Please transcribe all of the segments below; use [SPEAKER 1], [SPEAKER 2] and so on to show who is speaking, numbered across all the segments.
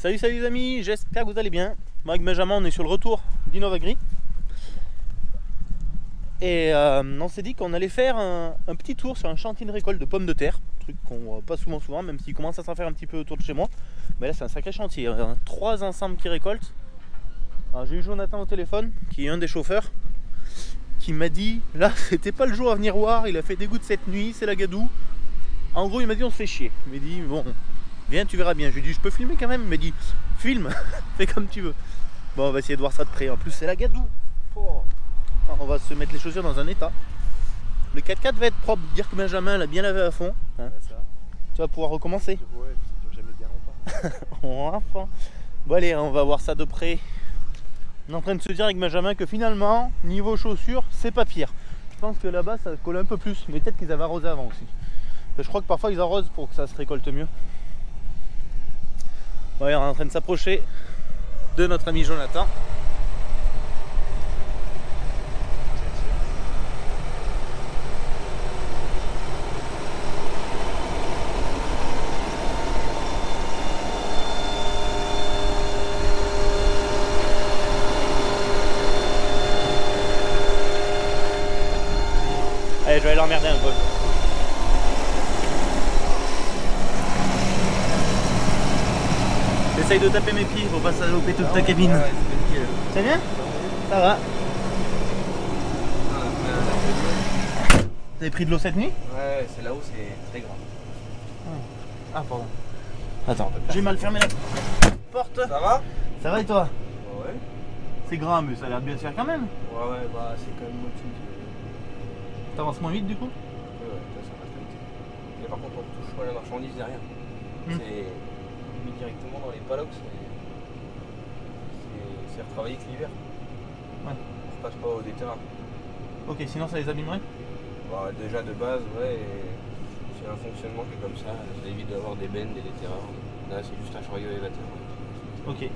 [SPEAKER 1] Salut les amis, j'espère que vous allez bien. Moi avec Benjamin on est sur le retour d'Innovagri. Et on s'est dit qu'on allait faire un petit tour sur un chantier de récolte de pommes de terre. Truc qu'on voit pas souvent, même s'il commence à s'en faire un petit peu autour de chez moi. Mais là c'est un sacré chantier, il y a 3 ensembles qui récoltent. Alors j'ai eu Jonathan au téléphone, qui est un des chauffeurs, qui m'a dit, là c'était pas le jour à venir voir, il a fait des gouttes cette nuit, c'est la gadoue. En gros il m'a dit on se fait chier. Il m'a dit bon, viens tu verras bien. Je lui ai dit je peux filmer quand même. Il m'a dit filme, fais comme tu veux. Bon on va essayer de voir ça de près. En plus c'est la gadoue. Oh. On va se mettre les chaussures dans un état. Le 4x4 va être propre. Dire que Benjamin l'a bien lavé à fond. Hein. Ouais, ça. Tu vas pouvoir recommencer.
[SPEAKER 2] Ouais, ça dure jamais bien longtemps.
[SPEAKER 1] Enfin. Bon allez, on va voir ça de près. On est en train de se dire avec Benjamin que finalement, niveau chaussures, c'est pas pire. Je pense que là-bas ça colle un peu plus. Mais peut-être qu'ils avaient arrosé avant aussi. Je crois que parfois ils arrosent pour que ça se récolte mieux. Ouais, on est en train de s'approcher de notre ami Jonathan. Allez, je vais aller l'emmerder un peu. J'essaye de taper mes pieds pour pas saloper toute ta cabine. Ouais, c'est bien? Ça va. Vous avez pris de l'eau cette nuit?
[SPEAKER 2] Ouais, c'est là où c'est très grave.
[SPEAKER 1] Ah pardon. Attends, j'ai mal fermé la porte.
[SPEAKER 2] Ça va?
[SPEAKER 1] Ça va et toi?
[SPEAKER 2] Ouais.
[SPEAKER 1] C'est grand mais ça a l'air de bien se faire quand même.
[SPEAKER 2] Ouais, bah c'est quand même moitié.
[SPEAKER 1] T'avances moins vite du coup?
[SPEAKER 2] Ouais, ça reste comme ça. Mais par contre on touche pas la marchandise derrière. C'est mis directement dans les paddocks. C'est retravaillé que l'hiver.
[SPEAKER 1] Ouais.
[SPEAKER 2] On repasse pas au déterrain.
[SPEAKER 1] Ok, sinon ça les abîmerait?
[SPEAKER 2] Bah déjà de base, ouais, c'est un fonctionnement qui est comme ça. Ça évite d'avoir des bennes, des déterrins. Là c'est juste un chariot élévateur.
[SPEAKER 1] Ok.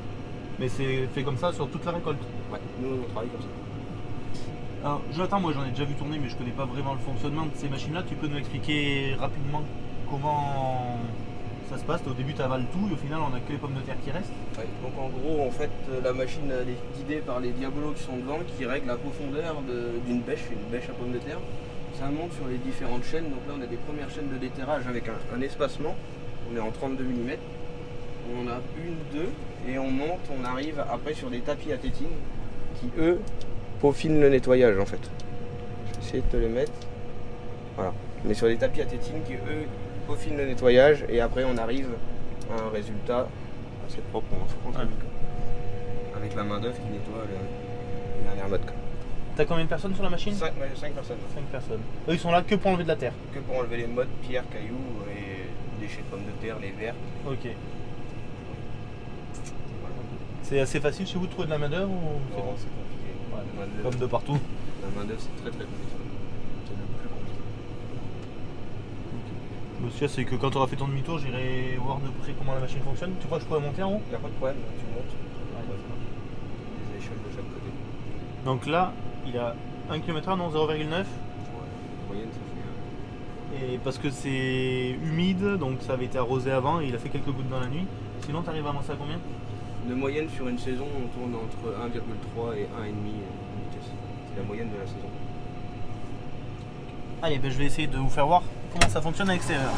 [SPEAKER 1] Mais c'est fait comme ça sur toute la récolte?
[SPEAKER 2] Ouais, nous on travaille comme ça.
[SPEAKER 1] Alors Jonathan, moi j'en ai déjà vu tourner mais je connais pas vraiment le fonctionnement de ces machines là. Tu peux nous expliquer rapidement comment ça se passe? Au début tu avales tout et au final on a que les pommes de terre qui restent?
[SPEAKER 2] Ouais, donc en gros en fait la machine elle est guidée par les diabolos qui sont devant qui règlent la profondeur d'une bêche, une bêche à pommes de terre. Ça monte sur les différentes chaînes, donc là on a des premières chaînes de déterrage avec un espacement. On est en 32 mm. On en a une, deux et on monte, on arrive après sur des tapis à tétine qui eux peaufinent le nettoyage en fait. Je vais essayer de te les mettre. Voilà. On est sur des tapis à tétine qui eux peaufinent le nettoyage et après on arrive à un résultat assez propre. On se avec la main d'œuvre qui nettoie le dernier mode.
[SPEAKER 1] T'as combien de personnes sur la machine?
[SPEAKER 2] 5 personnes.
[SPEAKER 1] 5 personnes. Eux ils sont là que pour enlever de la terre?
[SPEAKER 2] Que pour enlever les modes, pierres, cailloux et déchets de pommes de terre, les verres.
[SPEAKER 1] Ok. C'est assez facile chez vous de trouver de la main d'œuvre ou
[SPEAKER 2] c'est bon, c'est compliqué.
[SPEAKER 1] Ouais, comme de partout.
[SPEAKER 2] La main d'œuvre c'est très compliqué. C'est le plus compliqué.
[SPEAKER 1] Okay. Monsieur, c'est que quand on aura fait ton demi-tour, j'irai voir de près comment la machine fonctionne. Tu crois que je pourrais monter en haut?
[SPEAKER 2] Il n'y a pas de problème, tu montes. Ouais. Des échelles de chaque côté.
[SPEAKER 1] Donc là, il a 1 km/h, non 0,9.
[SPEAKER 2] Ouais, moyenne ça fait.
[SPEAKER 1] Et parce que c'est humide, donc ça avait été arrosé avant et il a fait quelques gouttes dans la nuit. Sinon, tu arrives à avancer à combien?
[SPEAKER 2] De moyenne sur une saison, on tourne entre 1,3 et 1,5 vitesse. C'est la moyenne de la saison.
[SPEAKER 1] Allez, ben je vais essayer de vous faire voir comment ça fonctionne à l'extérieur.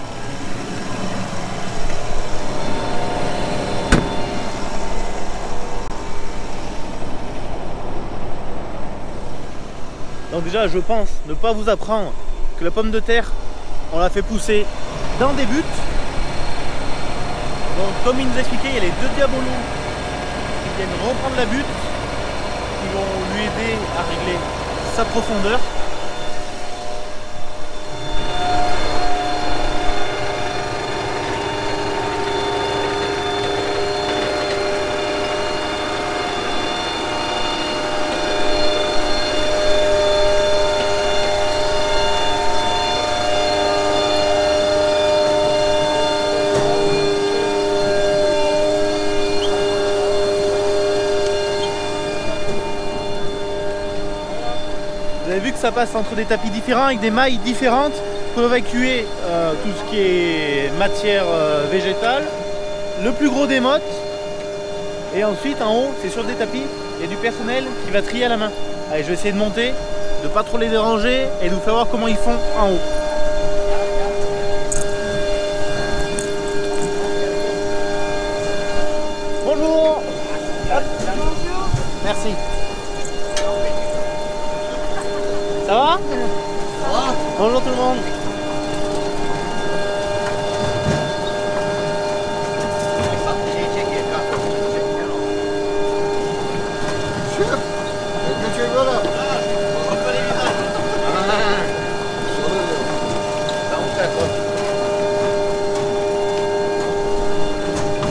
[SPEAKER 1] Donc déjà, je pense ne pas vous apprendre que la pomme de terre, on l'a fait pousser dans des buttes. Donc comme il nous expliquait, il y a les 2 diabolos qui viennent reprendre la butte, qui vont lui aider à régler sa profondeur. Vous avez vu que ça passe entre des tapis différents avec des mailles différentes pour évacuer tout ce qui est matière végétale. Le plus gros des mottes Et ensuite en haut, c'est sur des tapis, il y a du personnel qui va trier à la main. Allez, je vais essayer de monter, de pas trop les déranger et de vous faire voir comment ils font en haut. Bonjour. Hop. Merci. Ça va? Bonjour tout le monde.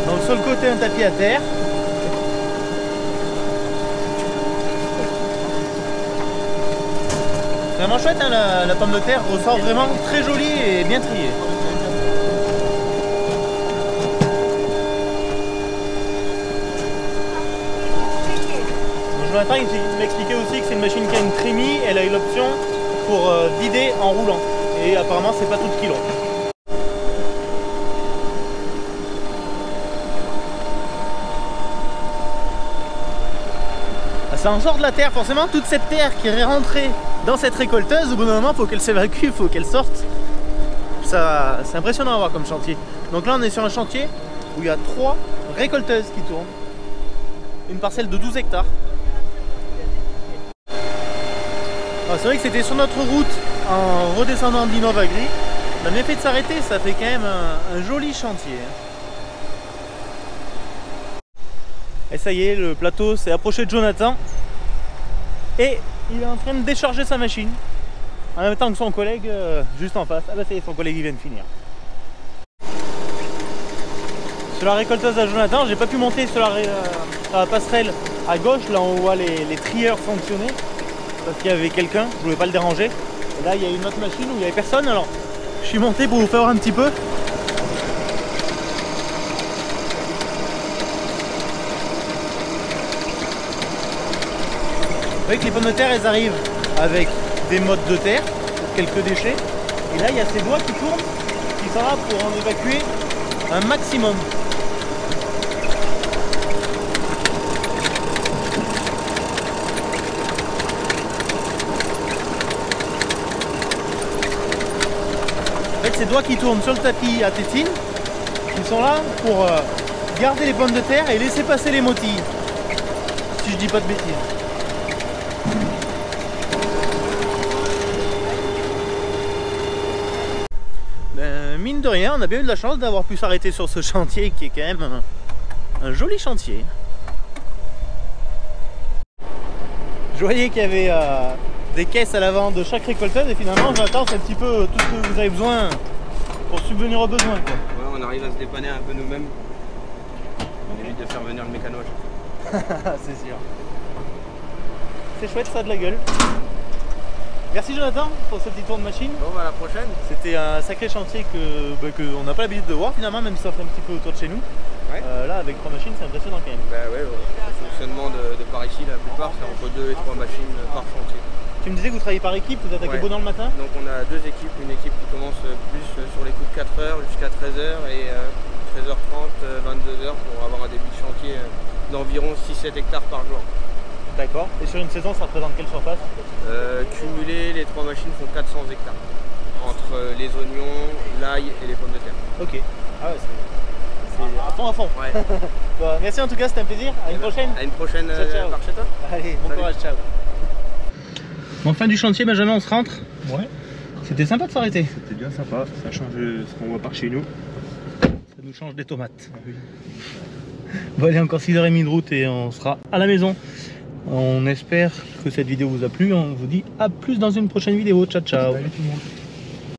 [SPEAKER 1] Donc sur le côté un tapis à terre. C'est vraiment chouette hein, la pomme de terre ressort vraiment très jolie et bien triée. Jonathan il m'expliquait aussi que c'est une machine qui a une trémie, elle a eu l'option pour vider en roulant. Et apparemment c'est pas tout de kilo. Ça en sort de la terre, forcément toute cette terre qui est rentrée dans cette récolteuse, au bout d'un moment il faut qu'elle s'évacue, il faut qu'elle sorte. C'est impressionnant à voir comme chantier. Donc là on est sur un chantier où il y a 3 récolteuses qui tournent. Une parcelle de 12 hectares. C'est vrai que c'était sur notre route en redescendant d'Innovagri. On a bien fait de s'arrêter, ça fait quand même un joli chantier. Et ça y est, le plateau s'est approché de Jonathan. Et il est en train de décharger sa machine. En même temps que son collègue juste en face. Ah bah ça y est, son collègue il vient de finir. Sur la récolteuse à Jonathan, j'ai pas pu monter sur la passerelle à gauche, là on voit les trieurs fonctionner. Parce qu'il y avait quelqu'un, je voulais pas le déranger. Et là il y a une autre machine où il n'y avait personne, alors je suis monté pour vous faire voir un petit peu. Vous voyez que les pommes de terre elles arrivent avec des mottes de terre, quelques déchets. Et là il y a ces doigts qui tournent, qui sont là pour en évacuer un maximum. En fait, ces doigts qui tournent sur le tapis à tétine, ils sont là pour garder les pommes de terre et laisser passer les motilles. Si je dis pas de bêtises. Mine de rien, on a bien eu de la chance d'avoir pu s'arrêter sur ce chantier qui est quand même un joli chantier. Je voyais qu'il y avait des caisses à l'avant de chaque récolteuse et finalement j'attends c'est un petit peu tout ce que vous avez besoin pour subvenir aux besoins. Quoi.
[SPEAKER 2] Ouais, on arrive à se dépanner un peu nous-mêmes. On évite de faire venir le mécano à chaque fois.
[SPEAKER 1] C'est sûr. C'est chouette, ça a de la gueule. Merci Jonathan pour ce petit tour de machine.
[SPEAKER 2] Bon, bah à la prochaine.
[SPEAKER 1] C'était un sacré chantier qu'on n'a pas l'habitude de voir finalement, même si ça fait un petit peu autour de chez nous. Ouais. Là avec 3 machines c'est impressionnant quand même.
[SPEAKER 2] Bah ouais, le fonctionnement de par ici la plupart c'est entre 2 et 3 machines par chantier.
[SPEAKER 1] Tu me disais que vous travaillez par équipe, vous attaquez beau dans le matin?
[SPEAKER 2] Donc on a 2 équipes, une équipe qui commence plus sur les coups de 4h jusqu'à 13h et 13h30, 22h pour avoir un début de chantier d'environ 6-7 hectares par jour.
[SPEAKER 1] D'accord. Et sur une saison, ça représente quelle surface?
[SPEAKER 2] Cumulé, les 3 machines font 400 hectares. Entre les oignons, l'ail et les pommes de terre.
[SPEAKER 1] Ok. Ah ouais, c'est à fond à fond. Ouais. Bon, merci en tout cas, c'était un plaisir. À une prochaine.
[SPEAKER 2] À une prochaine par chez toi.
[SPEAKER 1] Allez, bon courage, ciao. Bon, fin du chantier, Benjamin, on se rentre.
[SPEAKER 3] Ouais.
[SPEAKER 1] C'était sympa de s'arrêter.
[SPEAKER 3] C'était bien sympa, ça change ce qu'on voit par chez nous.
[SPEAKER 1] Ça nous change des tomates. Ah oui. Bon, allez, encore 6h30 de route et on sera à la maison. On espère que cette vidéo vous a plu. On vous dit à plus dans une prochaine vidéo. Ciao, ciao.
[SPEAKER 3] Salut tout le monde.